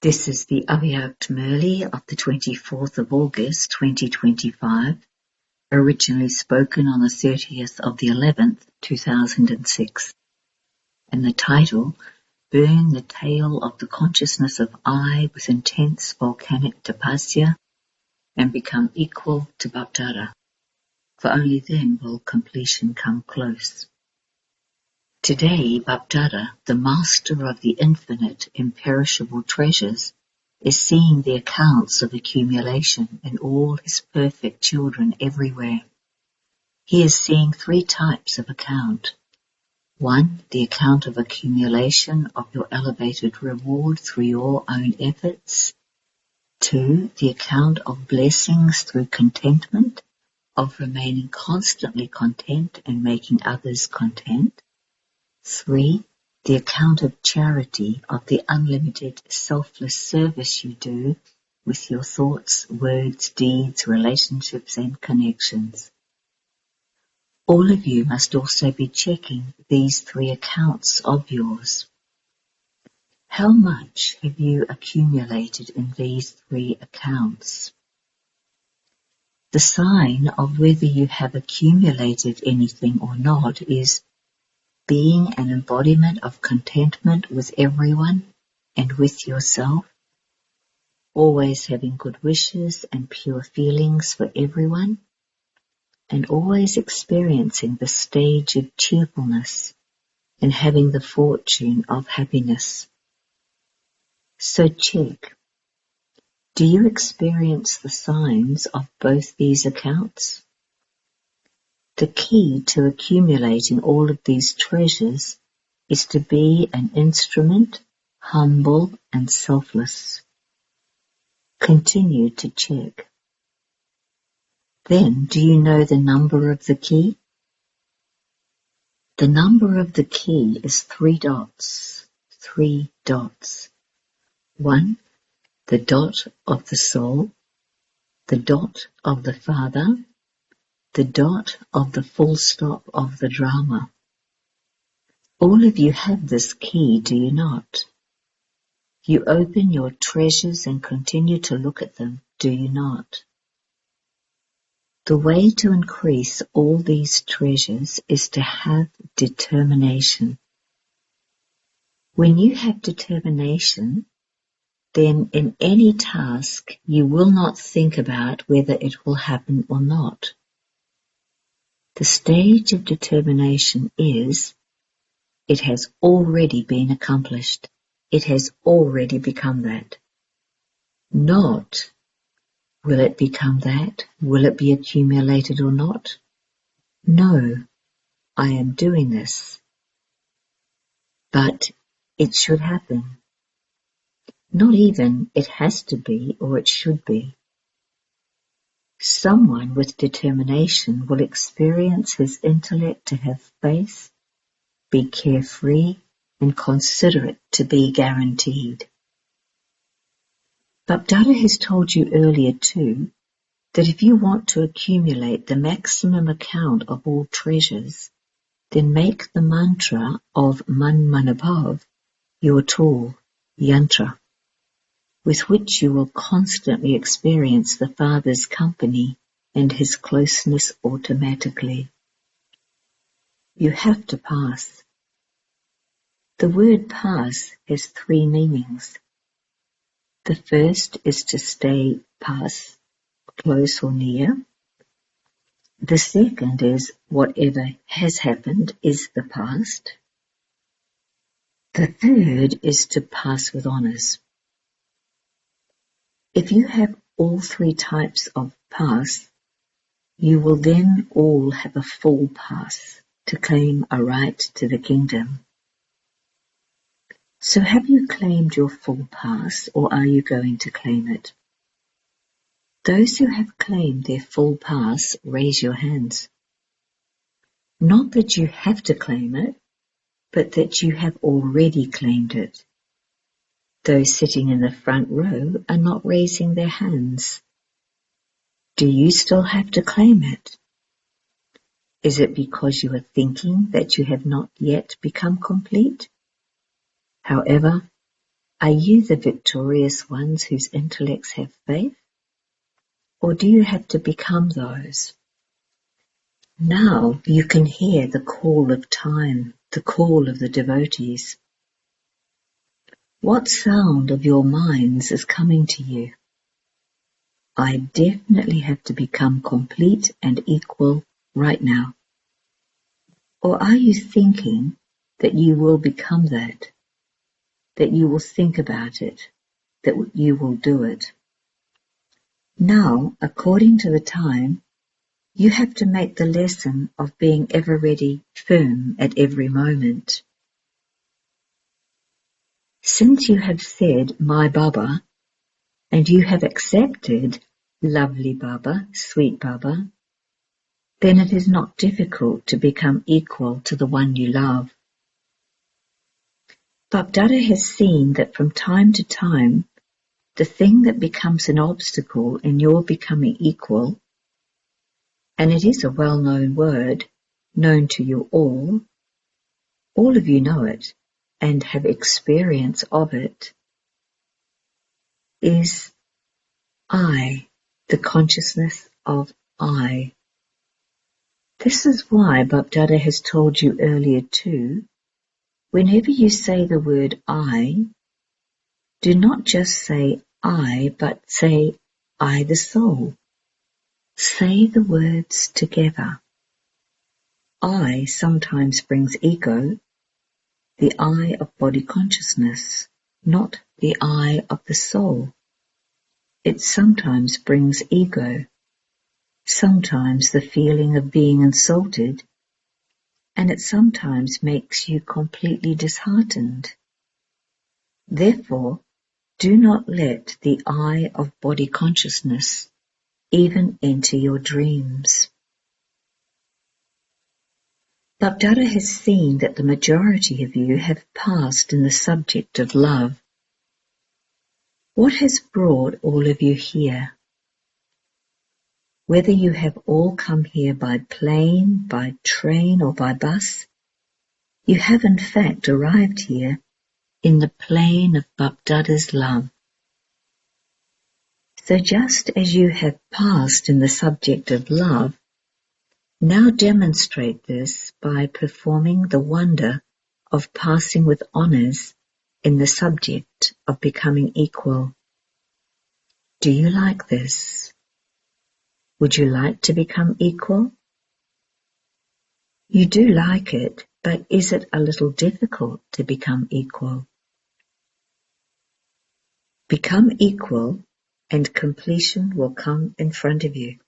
This is the Avyakt Murli of the 24th of August 2025, originally spoken on the 30th of the 11th, 2006, and the title, Burn the Tail of the Consciousness of I with Intense Volcanic Tapasya and Become Equal to Baptara, for only then will completion come close. Today, Baptara, the master of the infinite, imperishable treasures, is seeing the accounts of accumulation in all his perfect children everywhere. He is seeing three types of account. 1. The account of accumulation of your elevated reward through your own efforts. 2. The account of blessings through contentment, of remaining constantly content and making others content. 3. The account of charity, of the unlimited selfless service you do with your thoughts, words, deeds, relationships and connections. All of you must also be checking these three accounts of yours. How much have you accumulated in these three accounts? The sign of whether you have accumulated anything or not is being an embodiment of contentment with everyone and with yourself, always having good wishes and pure feelings for everyone, and always experiencing the stage of cheerfulness and having the fortune of happiness. So check, do you experience the signs of both these accounts? The key to accumulating all of these treasures is to be an instrument, humble and selfless. Continue to check. Then, do you know the number of the key? The number of the key is 3 dots. 3 dots. 1. The dot of the soul, the dot of the Father, the dot of the full stop of the drama. All of you have this key, do you not? You open your treasures and continue to look at them, do you not? The way to increase all these treasures is to have determination. When you have determination, then in any task you will not think about whether it will happen or not. The stage of determination is, it has already been accomplished. It has already become that. Not, will it become that? Will it be accumulated or not? No, I am doing this. But it should happen. Not even it has to be or it should be. Someone with determination will experience his intellect to have faith, be carefree, and consider it to be guaranteed. Baptara has told you earlier too that if you want to accumulate the maximum account of all treasures, then make the mantra of Man Manabhav your tool, yantra, with which you will constantly experience the Father's company and his closeness automatically. You have to pass. The word pass has 3 meanings. The first is to stay pass, close or near. The second is whatever has happened is the past. The third is to pass with honors. If you have all 3 types of pass, you will then all have a full pass to claim a right to the kingdom. So have you claimed your full pass, or are you going to claim it? Those who have claimed their full pass, raise your hands. Not that you have to claim it, but that you have already claimed it. Those sitting in the front row are not raising their hands. Do you still have to claim it? Is it because you are thinking that you have not yet become complete? However, Are you the victorious ones whose intellects have faith? Or do you have to become those? Now you can hear the call of time, the call of the devotees. What sound of your minds is coming to you? I definitely have to become complete and equal right now. Or are you thinking that you will become that you will think about it, that you will do it? Now, according to the time, you have to make the lesson of being ever ready firm at every moment. Since you have said, my Baba, and you have accepted, lovely Baba, sweet Baba, then it is not difficult to become equal to the one you love. Bapdada has seen that from time to time, the thing that becomes an obstacle in your becoming equal, and it is a well-known word, known to you all of you know it and have experience of it, is I, the consciousness of I. This is why Bapdada has told you earlier too, whenever you say the word I, do not just say I, but say I the soul. Say the words together. I sometimes brings ego, the I of body consciousness, not the I of the soul. It sometimes brings ego, sometimes the feeling of being insulted, and it sometimes makes you completely disheartened. Therefore, do not let the I of body consciousness even enter your dreams. Bapdada has seen that the majority of you have passed in the subject of love. What has brought all of you here? Whether you have all come here by plane, by train, or by bus, you have in fact arrived here in the plane of Bapdada's love. So just as you have passed in the subject of love, now demonstrate this by performing the wonder of passing with honors in the subject of becoming equal. Do you like this? Would you like to become equal? You do like it, but is it a little difficult to become equal? Become equal and completion will come in front of you.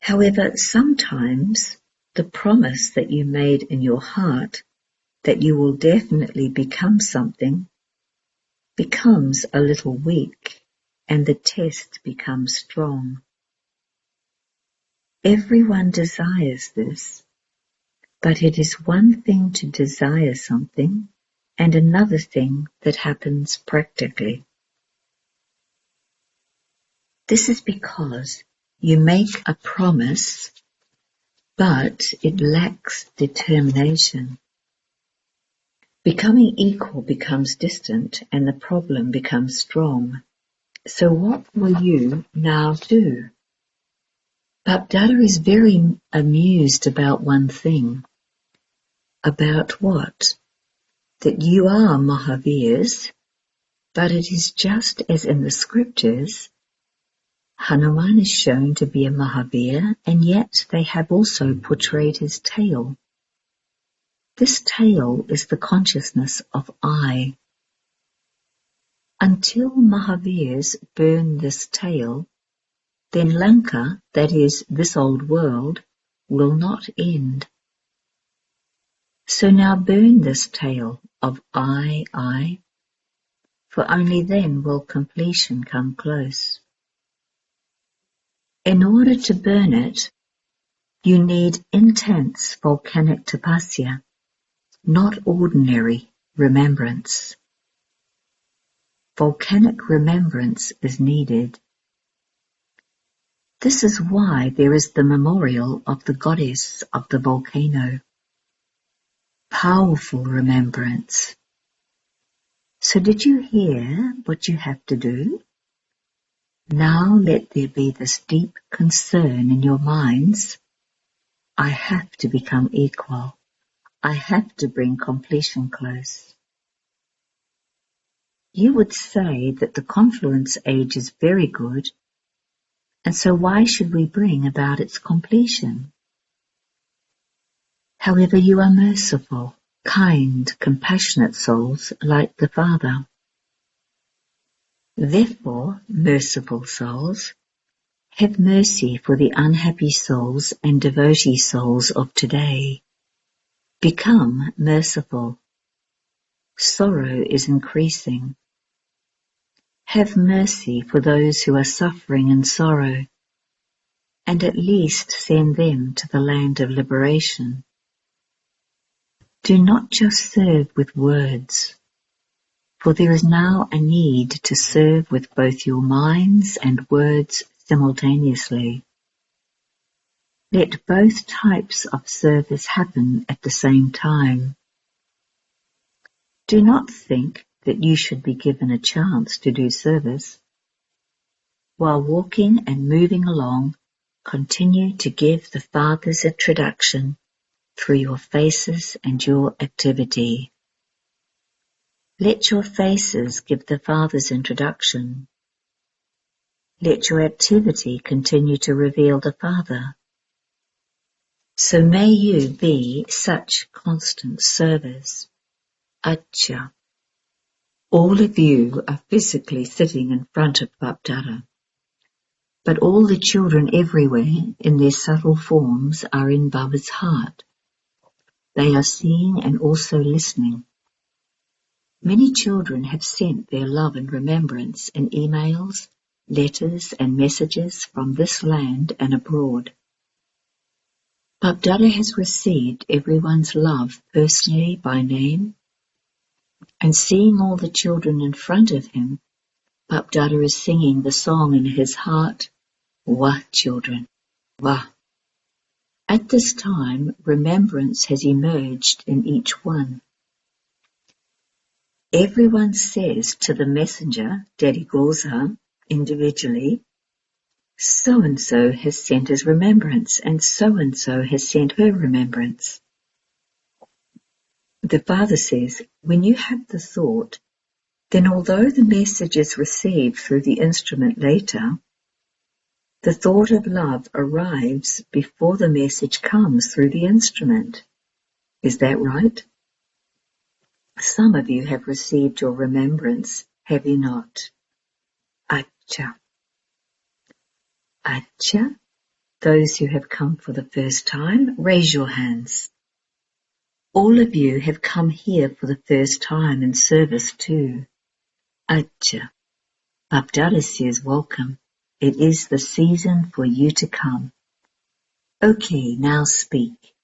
However, sometimes the promise that you made in your heart that you will definitely become something becomes a little weak and the test becomes strong. Everyone desires this, but it is one thing to desire something and another thing that happens practically. This is because you make a promise, but it lacks determination. Becoming equal becomes distant and the problem becomes strong. So what will you now do? Bapdada is very amused about one thing. About what? That you are Mahavirs, but it is just as in the scriptures, Hanuman is shown to be a Mahavir, and yet they have also portrayed his tail. This tail is the consciousness of I. Until Mahavirs burn this tail, then Lanka, that is, this old world, will not end. So now burn this tail of I, for only then will completion come close. In order to burn it, you need intense volcanic tapasya, not ordinary remembrance. Volcanic remembrance is needed. This is why there is the memorial of the goddess of the volcano. Powerful remembrance. So did you hear what you have to do? Now let there be this deep concern in your minds. I have to become equal. I have to bring completion close. You would say that the confluence age is very good, and so why should we bring about its completion? However, you are merciful, kind, compassionate souls like the Father. Therefore, merciful souls, have mercy for the unhappy souls and devotee souls of today. Become merciful. Sorrow is increasing. Have mercy for those who are suffering in sorrow, and at least send them to the land of liberation. Do not just serve with words, for there is now a need to serve with both your minds and words simultaneously. Let both types of service happen at the same time. Do not think that you should be given a chance to do service. While walking and moving along, continue to give the Father's introduction through your faces and your activity. Let your faces give the Father's introduction. Let your activity continue to reveal the Father. So may you be such constant service. Acha. All of you are physically sitting in front of Bapdada, but all the children everywhere in their subtle forms are in Baba's heart. They are seeing and also listening. Many children have sent their love and remembrance in emails, letters and messages from this land and abroad. Bapdada has received everyone's love personally by name, and seeing all the children in front of him, Bapdada is singing the song in his heart, Wah, children, Wah. At this time, remembrance has emerged in each one. Everyone says to the messenger, Daddy Goza, individually, so-and-so has sent his remembrance, and so-and-so has sent her remembrance. The Father says, when you have the thought, then although the message is received through the instrument later, the thought of love arrives before the message comes through the instrument. Is that right? Some of you have received your remembrance, have you not? Acha. Acha. Those who have come for the first time, raise your hands. All of you have come here for the first time in service too. Acha. Bapdada says welcome. It is the season for you to come. Okay, now speak.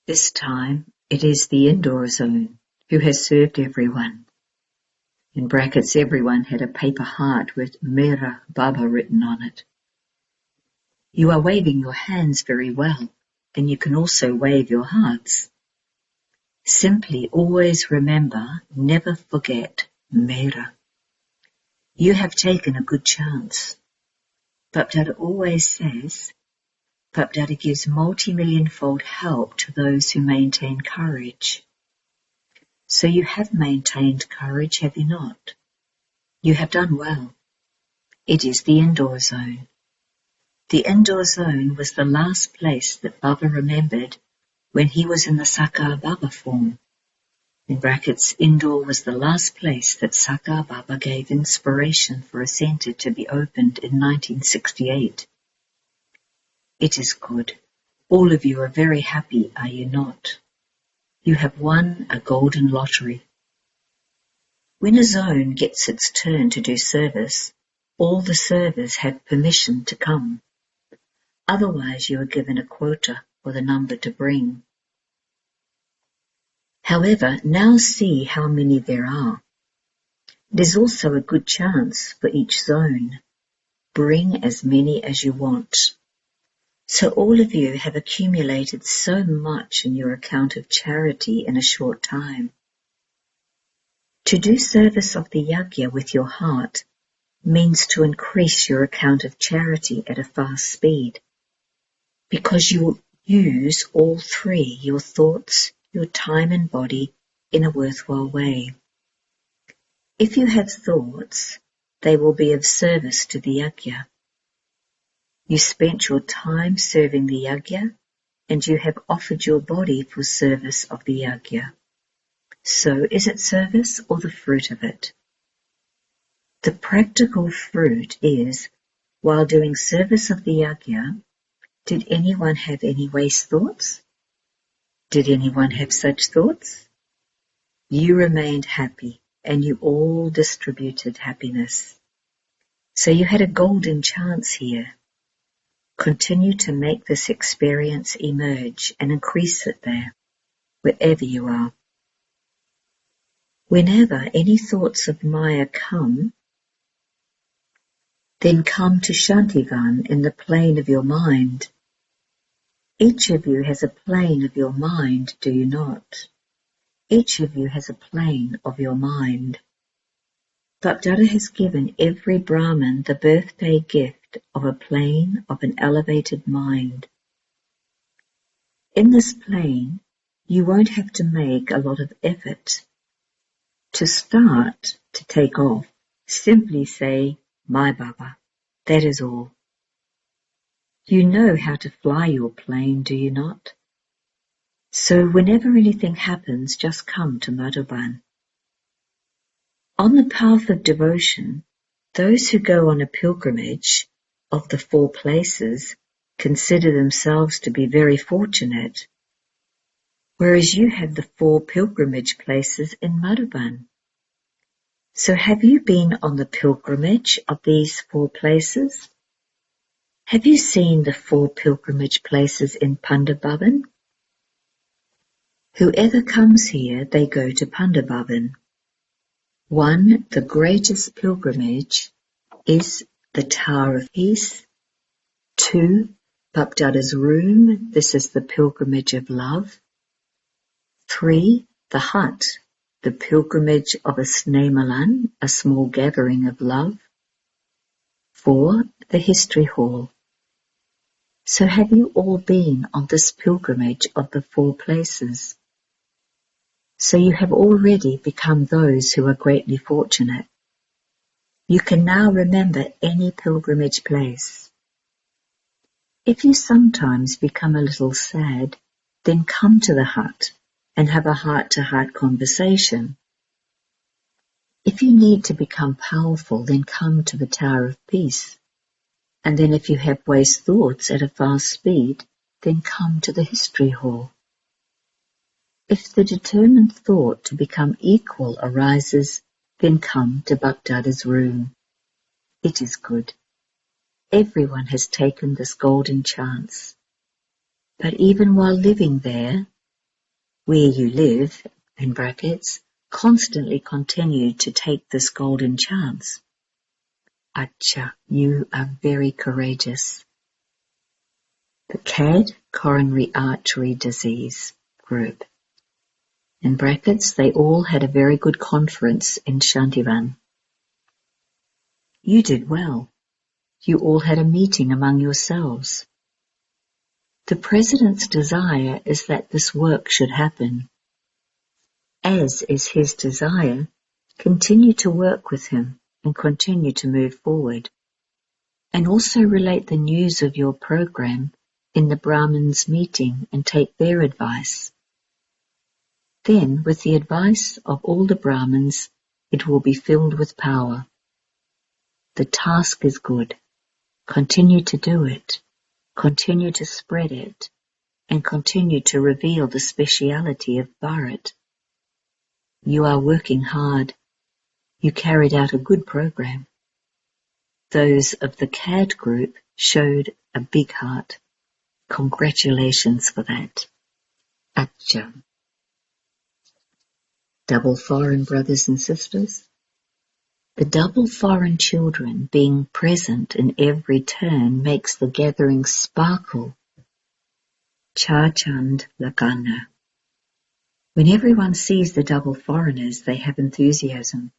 This time it is the indoor zone who has served everyone. In brackets, everyone had a paper heart with Mera Baba written on it. You are waving your hands very well, and you can also wave your hearts. Simply always remember, never forget Mera. You have taken a good chance. Bapdada always says, Bapdada gives multi-million-fold help to those who maintain courage. So you have maintained courage, have you not? You have done well. It is the indoor zone. The indoor zone was the last place that Baba remembered when he was in the Sakar Baba form. In brackets, indoor was the last place that Sakar Baba gave inspiration for a centre to be opened in 1968. It is good. All of you are very happy, are you not? You have won a golden lottery. When a zone gets its turn to do service, all the servers have permission to come. Otherwise you are given a quota or the number to bring. However, now see how many there are. It is also a good chance for each zone. Bring as many as you want. So all of you have accumulated so much in your account of charity in a short time. To do service of the yajna with your heart means to increase your account of charity at a fast speed, because you will use all three, your thoughts, your time and body, in a worthwhile way. If you have thoughts, they will be of service to the yajna. You spent your time serving the yajna, and you have offered your body for service of the yajna. So is it service or the fruit of it? The practical fruit is, while doing service of the yajna, did anyone have any waste thoughts? Did anyone have such thoughts? You remained happy, and you all distributed happiness. So you had a golden chance here. Continue to make this experience emerge and increase it there, wherever you are. Whenever any thoughts of Maya come, then come to Shantivan in the plane of your mind. Each of you has a plane of your mind, do you not? Each of you has a plane of your mind. Bapdada has given every Brahmin the birthday gift of a plane of an elevated mind. In this plane, you won't have to make a lot of effort. To start, to take off, simply say, "My Baba." That is all. You know how to fly your plane, do you not? So whenever anything happens, just come to Madhuban. On the path of devotion, those who go on a pilgrimage of the 4 places consider themselves to be very fortunate, whereas you have the 4 pilgrimage places in Madhuban. So have you been on the pilgrimage of these 4 places? Have you seen the 4 pilgrimage places in Pandabhavan? Whoever comes here, they go to Pandabhavan. 1. The greatest pilgrimage is the Tower of Peace. 2. Bapdada's room, this is the pilgrimage of love. 3. The hut, the pilgrimage of a Snemalan, a small gathering of love. 4. The history hall. So have you all been on this pilgrimage of the 4 places? So you have already become those who are greatly fortunate. You can now remember any pilgrimage place. If you sometimes become a little sad, then come to the hut and have a heart-to-heart conversation. If you need to become powerful, then come to the Tower of Peace. And then if you have waste thoughts at a fast speed, then come to the history hall. If the determined thought to become equal arises, then come to Bapdada's room. It is good. Everyone has taken this golden chance. But even while living there, where you live, in brackets, constantly continue to take this golden chance. Acha, you are very courageous. The CAD, coronary artery disease group. In brackets, they all had a very good conference in Shantivan. You did well. You all had a meeting among yourselves. The President's desire is that this work should happen. As is his desire, continue to work with him and continue to move forward. And also relate the news of your program in the Brahmins' meeting and take their advice. Then, with the advice of all the Brahmins, it will be filled with power. The task is good. Continue to do it. Continue to spread it. And continue to reveal the speciality of Bharat. You are working hard. You carried out a good program. Those of the CAD group showed a big heart. Congratulations for that. Acha. Double foreign brothers and sisters. The double foreign children being present in every turn makes the gathering sparkle. Cha Chand Lakana. When everyone sees the double foreigners, they have enthusiasm.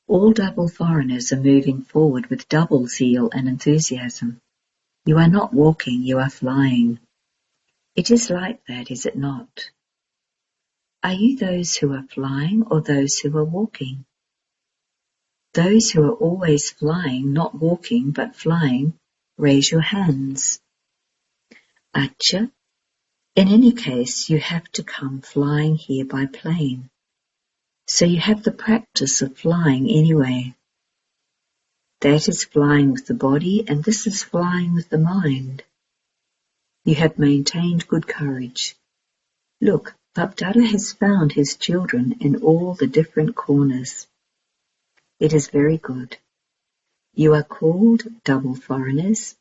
All double foreigners are moving forward with double zeal and enthusiasm. You are not walking, you are flying. It is like that, is it not? Are you those who are flying or those who are walking? Those who are always flying, not walking but flying, raise your hands. Acha. In any case, you have to come flying here by plane. So you have the practice of flying anyway. That is flying with the body, and this is flying with the mind. You have maintained good courage. Look, Bapdada has found his children in all the different corners. It is very good. You are called double foreigners,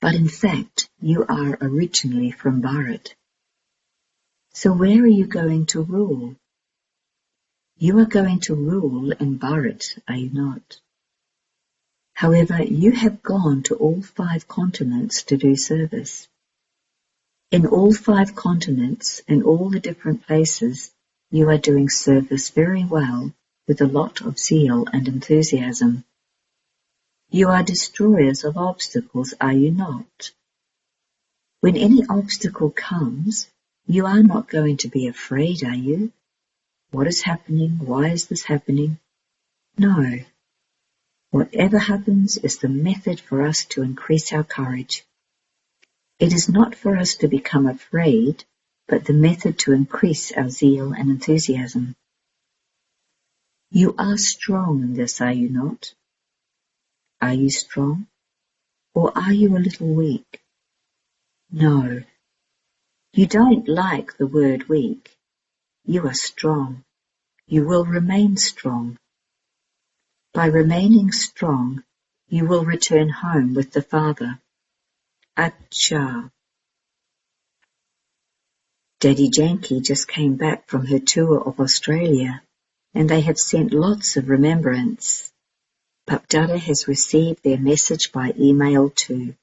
but in fact you are originally from Bharat. So where are you going to rule? You are going to rule in Bharat, are you not? However, you have gone to all 5 continents to do service. In all 5 continents, in all the different places, you are doing service very well with a lot of zeal and enthusiasm. You are destroyers of obstacles, are you not? When any obstacle comes, you are not going to be afraid, are you? What is happening? Why is this happening? No. Whatever happens is the method for us to increase our courage. It is not for us to become afraid, but the method to increase our zeal and enthusiasm. You are strong in this, are you not? Are you strong? Or are you a little weak? No. You don't like the word weak. You are strong. You will remain strong. By remaining strong, you will return home with the Father. Acha. Daddy Janki just came back from her tour of Australia, and they have sent lots of remembrance. Bapdada has received their message by email too.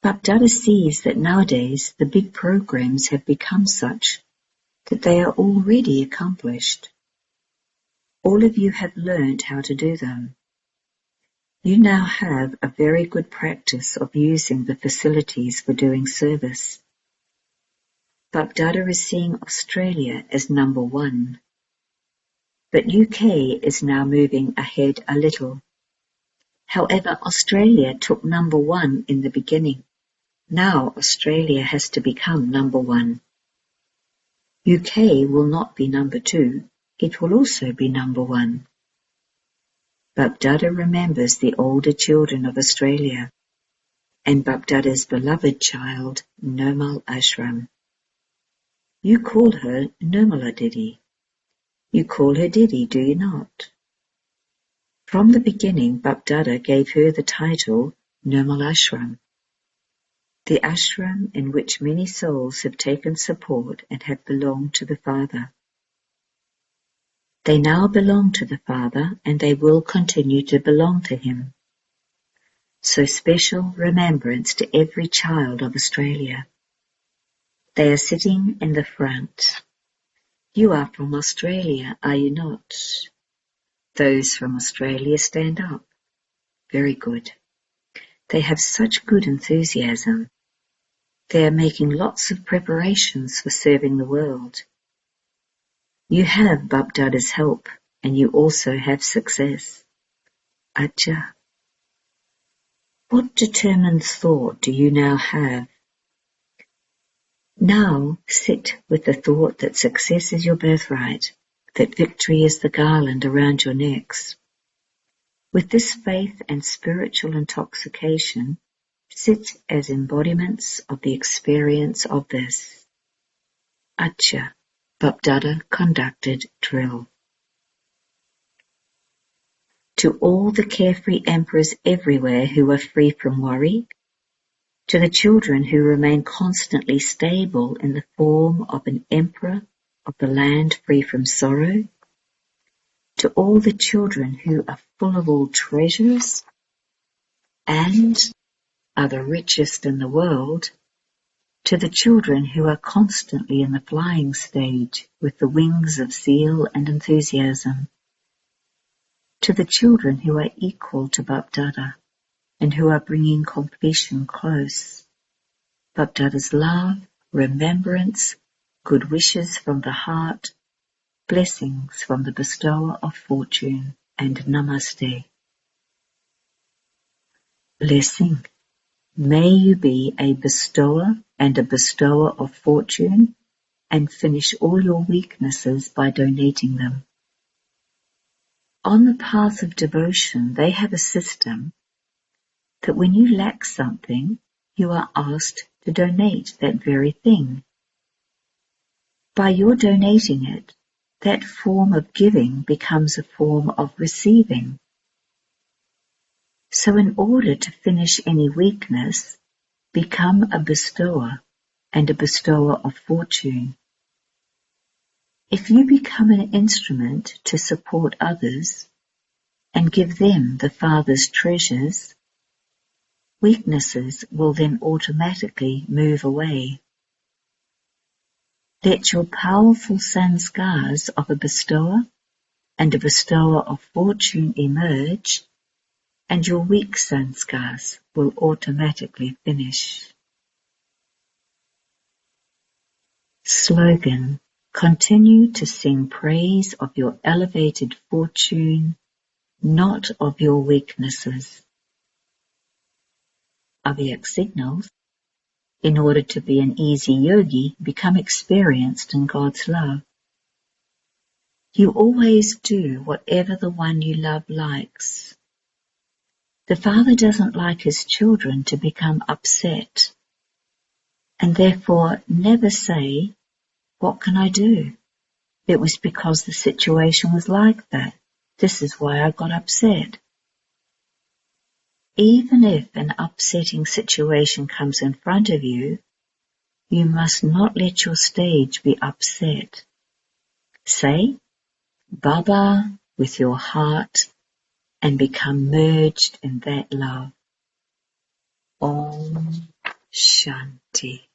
Bapdada sees that nowadays the big programs have become such that they are already accomplished. All of you have learned how to do them. You now have a very good practice of using the facilities for doing service. Bapdada is seeing Australia as number 1. But UK is now moving ahead a little. However, Australia took number 1 in the beginning. Now Australia has to become number 1. UK will not be number 2, it will also be number 1. Bapdada remembers the older children of Australia, and Bapdada's beloved child, Nirmal Ashram. You call her Nirmala Didi. You call her Didi, do you not? From the beginning, Bapdada gave her the title Nirmal Ashram, the ashram in which many souls have taken support and have belonged to the Father. They now belong to the Father, and they will continue to belong to Him. So special remembrance to every child of Australia. They are sitting in the front. You are from Australia, are you not? Those from Australia stand up. Very good. They have such good enthusiasm. They are making lots of preparations for serving the world. You have Bapdada's help, and you also have success. Acha. What determined thought do you now have? Now sit with the thought that success is your birthright, that victory is the garland around your necks. With this faith and spiritual intoxication, sit as embodiments of the experience of this. Acha. Bapdada conducted drill. To all the carefree emperors everywhere who are free from worry, to the children who remain constantly stable in the form of an emperor of the land free from sorrow, to all the children who are full of all treasures and are the richest in the world, To the children who are constantly in the flying stage with the wings of zeal and enthusiasm. To the children who are equal to Bapdada and who are bringing completion close. Bapdada's love, remembrance, good wishes from the heart, blessings from the bestower of fortune, and namaste. Blessing. May you be a bestower and a bestower of fortune and finish all your weaknesses by donating them. On the path of devotion, they have a system that when you lack something, you are asked to donate that very thing. By your donating it, that form of giving becomes a form of receiving. So in order to finish any weakness, become a bestower and a bestower of fortune. If you become an instrument to support others and give them the Father's treasures, weaknesses will then automatically move away. Let your powerful sanskars of a bestower and a bestower of fortune emerge, and your weak sanskars will automatically finish. Slogan: continue to sing praise of your elevated fortune, not of your weaknesses. Avyak signals: in order to be an easy yogi, become experienced in God's love. You always do whatever the one you love likes. The Father doesn't like his children to become upset, and therefore never say, "What can I do? It was because the situation was like that. This is why I got upset." Even if an upsetting situation comes in front of you, you must not let your stage be upset. Say, Baba, with your heart, and become merged in that love. Om Shanti.